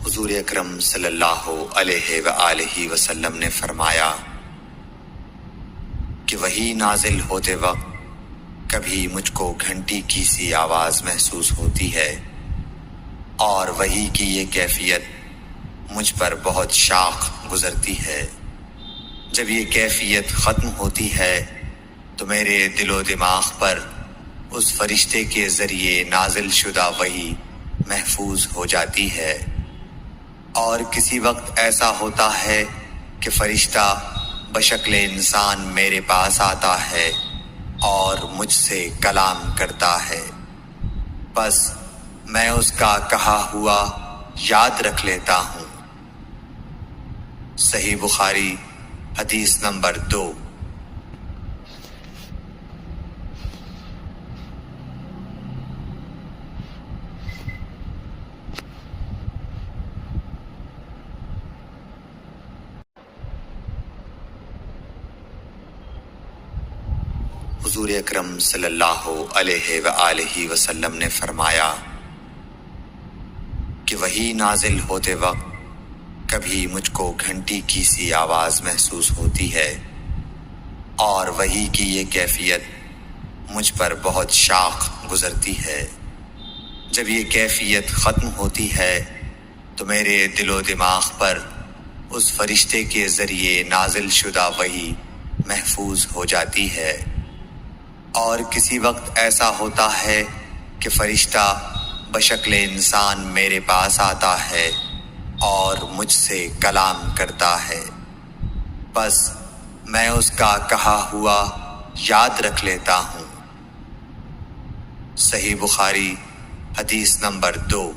حضور اکرم صلی اللہ علیہ وآلہ وسلم نے فرمایا کہ وحی نازل ہوتے وقت کبھی مجھ کو گھنٹی کی سی آواز محسوس ہوتی ہے، اور وحی کی یہ کیفیت مجھ پر بہت شاق گزرتی ہے۔ جب یہ کیفیت ختم ہوتی ہے تو میرے دل و دماغ پر اس فرشتے کے ذریعے نازل شدہ وحی محفوظ ہو جاتی ہے، اور کسی وقت ایسا ہوتا ہے کہ فرشتہ بشکل انسان میرے پاس آتا ہے اور مجھ سے کلام کرتا ہے، بس میں اس کا کہا ہوا یاد رکھ لیتا ہوں۔ صحیح بخاری حدیث نمبر 2۔ حضور اکرم صلی اللہ علیہ وآلہ وسلم نے فرمایا کہ وحی نازل ہوتے وقت کبھی مجھ کو گھنٹی کی سی آواز محسوس ہوتی ہے، اور وحی کی یہ کیفیت مجھ پر بہت شاق گزرتی ہے۔ جب یہ کیفیت ختم ہوتی ہے تو میرے دل و دماغ پر اس فرشتے کے ذریعے نازل شدہ وحی محفوظ ہو جاتی ہے، اور کسی وقت ایسا ہوتا ہے کہ فرشتہ بشکل انسان میرے پاس آتا ہے اور مجھ سے کلام کرتا ہے، بس میں اس کا کہا ہوا یاد رکھ لیتا ہوں۔ صحیح بخاری حدیث نمبر 2۔